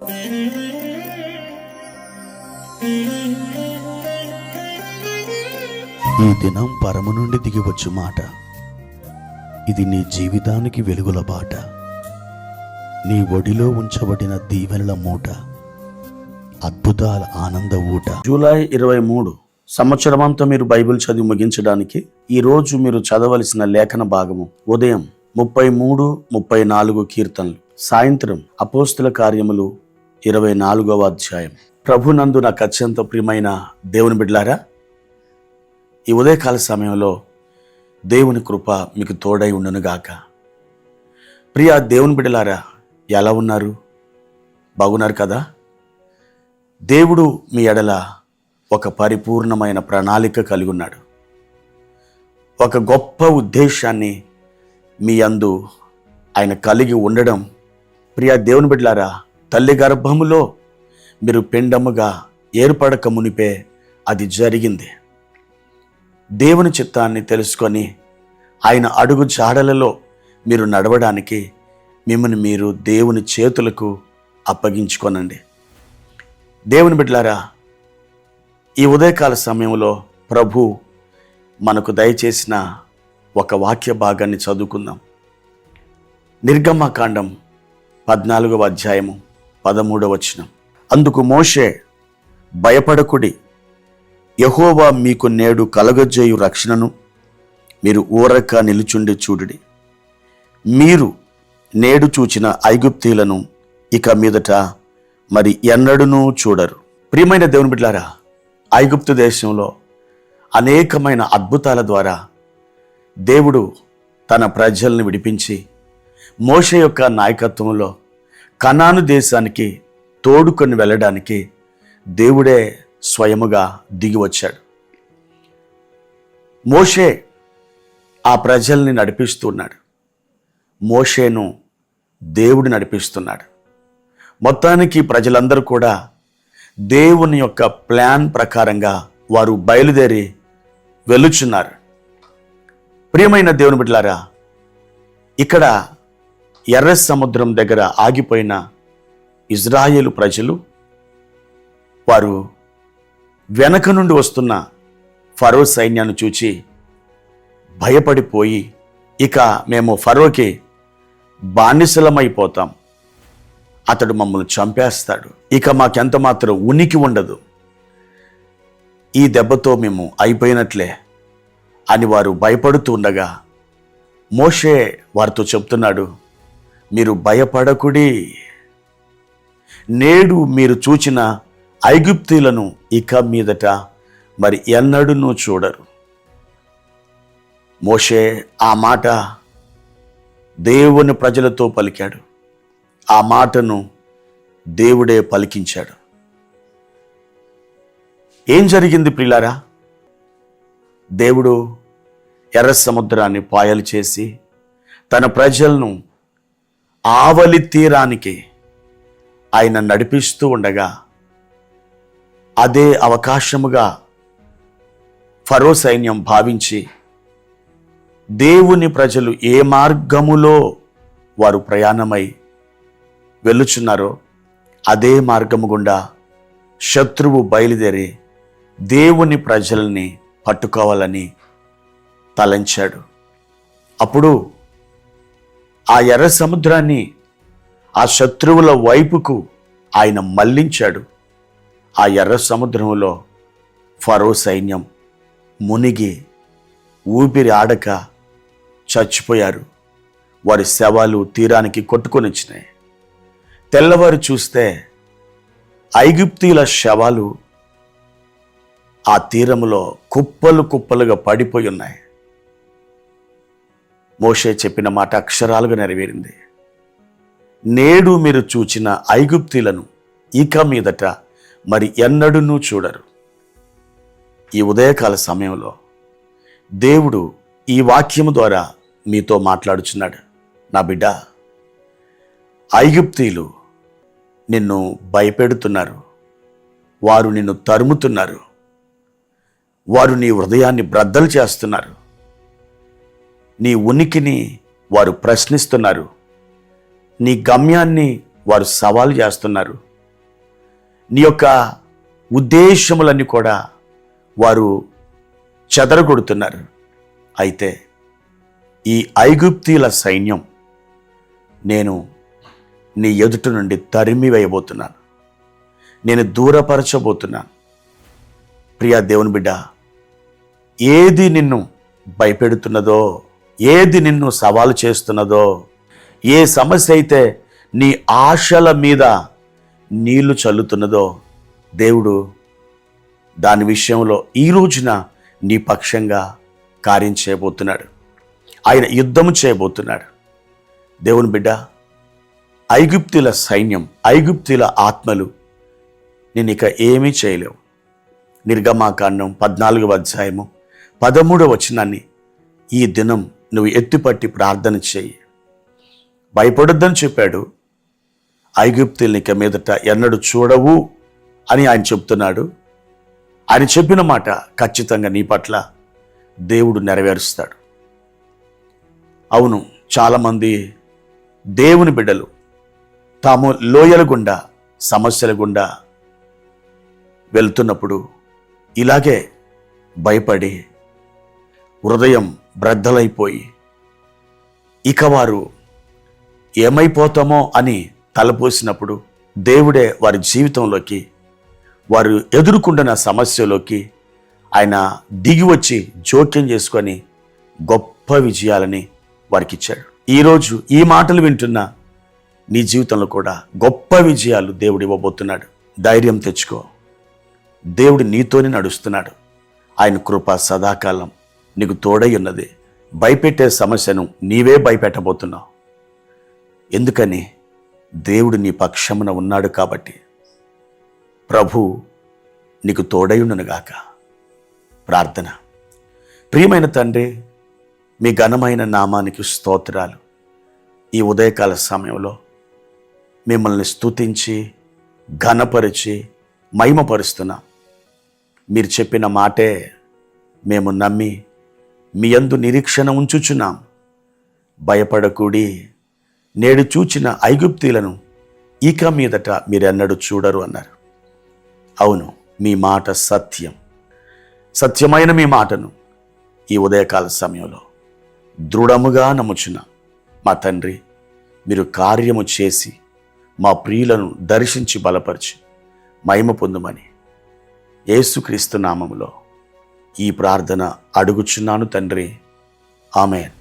ఈ దినం పరము నుండి దిగివచ్చు మాట. ఇది నీ జీవితానికి వెలుగుల బాట. నీ ఒడిలో ఉంచబడిన దీవెనల మూట, అద్భుతాల ఆనంద ఊట. జూలై 23 సంవత్సరమంతా మీరు బైబిల్ చదివి ముగించడానికి ఈరోజు మీరు చదవలసిన లేఖన భాగము ఉదయం 33, 34 కీర్తనలు, సాయంత్రం అపోస్తుల కార్యములు 24వ అధ్యాయం. ప్రభునందు నాకు అత్యంత ప్రియమైన దేవుని బిడ్డలారా, ఈ ఉదయకాల సమయంలో దేవుని కృప మీకు తోడై ఉండునుగాక. ప్రియ దేవుని బిడ్డలారా, ఎలా ఉన్నారు? బాగున్నారు కదా? దేవుడు మీ ఎడల ఒక పరిపూర్ణమైన ప్రణాళిక కలిగి ఉన్నాడు. ఒక గొప్ప ఉద్దేశాన్ని మీ యందు ఆయన కలిగి ఉండడం, ప్రియ దేవుని బిడ్డలారా, తల్లి గర్భములో మీరు పిండముగా ఏర్పడక మునిపే అది జరిగింది. దేవుని చిత్తాన్ని తెలుసుకొని ఆయన అడుగు జాడలలో మీరు నడవడానికి మిమ్మల్ని మీరు దేవుని చేతులకు అప్పగించుకోనండి. దేవుని బిడ్డలారా, ఈ ఉదయకాల సమయంలో ప్రభు మనకు దయచేసిన ఒక వాక్య భాగాన్ని చదువుకుందాం. నిర్గమకాండం 14వ అధ్యాయము 13వ వచనం. అందుకు మోషే, భయపడకుడి, యెహోవా మీకు నేడు కలగజేయు రక్షణను మీరు ఊరక నిలుచుండి చూడుడి. మీరు నేడు చూచిన ఐగుప్తీయులను ఇక మీదట మరి ఎన్నడూనూ చూడరు. ప్రియమైన దేవుని బిడ్డలారా, ఐగుప్తు దేశంలో అనేకమైన అద్భుతాల ద్వారా దేవుడు తన ప్రజల్ని విడిపించి మోషే యొక్క నాయకత్వంలో కనాను దేశానికి తోడుకొని వెళ్ళడానికి దేవుడే స్వయముగా దిగి వచ్చాడు. మోషే ఆ ప్రజల్ని నడిపిస్తున్నాడు. మోషేను దేవుడు నడిపిస్తున్నాడు. మొత్తానికి ప్రజలందరూ కూడా దేవుని యొక్క ప్లాన్ ప్రకారంగా వారు బయలుదేరి వెళ్ళుచున్నారు. ప్రియమైన దేవుని బిడ్డలారా, ఇక్కడ ఎర్ర సముద్రం దగ్గర ఆగిపోయిన ఇజ్రాయేలు ప్రజలు, వారు వెనక నుండి వస్తున్న ఫరో సైన్యాన్ని చూచి భయపడిపోయి, ఇక మేము ఫరోకి బానిసలమైపోతాం, అతడు మమ్మల్ని చంపేస్తాడు, ఇక మాకెంత మాత్రం ఉనికి ఉండదు, ఈ దెబ్బతో మేము అయిపోయినట్లే అని వారు భయపడుతూ ఉండగా మోషే వారితో చెప్తున్నాడు, మీరు భయపడకుడి, నేడు మీరు చూచిన ఐగుప్తీయులను ఇక మీదట మరి ఎన్నడూనూ చూడరు. మోషే ఆ మాట దేవుని ప్రజలతో పలికాడు. ఆ మాటను దేవుడే పలికించాడు. ఏం జరిగింది ప్రియులారా? దేవుడు ఎర్ర సముద్రాన్ని పాయలు చేసి తన ప్రజలను ఆవలి తీరానికి ఆయన నడిపిస్తూ ఉండగా, అదే అవకాశముగా ఫరో సైన్యం భావించి దేవుని ప్రజలు ఏ మార్గములో వారు ప్రయాణమై వెళ్ళుచున్నారో అదే మార్గము గుండా శత్రువు బయలుదేరి దేవుని ప్రజల్ని పట్టుకోవాలని తలంచాడు. అప్పుడు ఆ ఎర్ర సముద్రాన్ని ఆ శత్రువుల వైపుకు ఆయన మళ్లించాడు. ఆ ఎర్ర సముద్రంలో ఫరో సైన్యం మునిగి ఊపిరి ఆడక చచ్చిపోయారు. వారి శవాలు తీరానికి కొట్టుకొని వచ్చినాయి. తెల్లవారు చూస్తే ఐగుప్తీయుల శవాలు ఆ తీరములో కుప్పలు కుప్పలుగా పడిపోయి ఉన్నాయి. మోషే చెప్పిన మాట అక్షరాలుగా నెరవేరింది. నేడు మీరు చూచిన ఐగుప్తీయులను ఇక మీదట మరి ఎన్నడూనూ చూడరు. ఈ ఉదయకాల సమయంలో దేవుడు ఈ వాక్యము ద్వారా మీతో మాట్లాడుచున్నాడు. నా బిడ్డ, ఐగుప్తీయులు నిన్ను భయపెడుతున్నారు, వారు నిన్ను తరుముతున్నారు, వారు నీ హృదయాన్ని బ్రద్దలు చేస్తున్నారు, నీ ఉనికిని వారు ప్రశ్నిస్తున్నారు, నీ గమ్యాన్ని వారు సవాలు చేస్తున్నారు. నీ యొక్క ఉద్దేశములన్నీ కూడా వారు చెదరగొడుతున్నారు. అయితే ఈ ఐగుప్తీల సైన్యం నేను నీ ఎదుట నుండి తరిమి వేయబోతున్నాను, నేను దూరపరచబోతున్నాను. ప్రియా దేవుని బిడ్డ, ఏది నిన్ను భయపెడుతున్నదో, ఏది నిన్ను సవాలు చేస్తున్నదో, ఏ సమస్య అయితే నీ ఆశల మీద నీళ్లు చల్లుతున్నదో, దేవుడు దాని విషయంలో ఈ రోజున నీ పక్షంగా కార్యం చేయబోతున్నాడు. ఆయన యుద్ధము చేయబోతున్నాడు. దేవుని బిడ్డ, ఐగుప్తుల సైన్యం, ఐగుప్తుల ఆత్మలు నేను ఇక ఏమీ చేయలేవు. నిర్గమాకాండం 14వ అధ్యాయము 13వ వచనాన్ని ఈ దినం నువ్వు ఎత్తిపట్టి ప్రార్థన చేయి. భయపడొద్దని చెప్పాడు. ఐగుప్తుల్ని ఇక మీదట ఎన్నడూ చూడవు అని ఆయన చెప్తున్నాడు. ఆయన చెప్పిన మాట ఖచ్చితంగా నీ పట్ల దేవుడు నెరవేరుస్తాడు. అవును, చాలామంది దేవుని బిడ్డలు తాము లోయల గుండా, సమస్యల గుండా వెళ్తున్నప్పుడు ఇలాగే భయపడి హృదయం బ్రద్దలైపోయి ఇక వారు ఏమైపోతామో అని తలపోసినప్పుడు దేవుడే వారి జీవితంలోకి, వారు ఎదుర్కొంటున్న సమస్యలోకి ఆయన దిగి వచ్చి జోక్యం చేసుకొని గొప్ప విజయాలని వారికి ఇచ్చాడు. ఈరోజు ఈ మాటలు వింటున్న నీ జీవితంలో కూడా గొప్ప విజయాలు దేవుడు ఇవ్వబోతున్నాడు. ధైర్యం తెచ్చుకో. దేవుడు నీతోనే నడుస్తున్నాడు. ఆయన కృప సదాకాలం నీకు తోడై ఉన్నది. భయపెట్టే సమస్యను నీవే భయపెట్టబోతున్నావు. ఎందుకని? దేవుడు నీ పక్షమున ఉన్నాడు కాబట్టి. ప్రభు నీకు తోడయుండునుగాక. ప్రార్థన. ప్రియమైన తండ్రి, మీ ఘనమైన నామానికి స్తోత్రాలు. ఈ ఉదయకాల సమయంలో మిమ్మల్ని స్తుతించి ఘనపరిచి మహిమపరుస్తున్నాం. మీరు చెప్పిన మాటే మేము నమ్మి మీ యందు నిరీక్షణ ఉంచుచున్నాం. భయపడకూడి, నేడు చూచిన ఐగుప్తీలను ఇక మీదట మీరెన్నడూ చూడరు అన్నారు. అవును, మీ మాట సత్యం. సత్యమైన మీ మాటను ఈ ఉదయకాల సమయంలో దృఢముగా నమ్ముచున్న మా తండ్రి, మీరు కార్యము చేసి మా ప్రియులను దర్శించి బలపరిచి మహిమ పొందుమని యేసుక్రీస్తు నామములో ఈ ప్రార్థన అడుగుచున్నాను తండ్రి. ఆమేన్.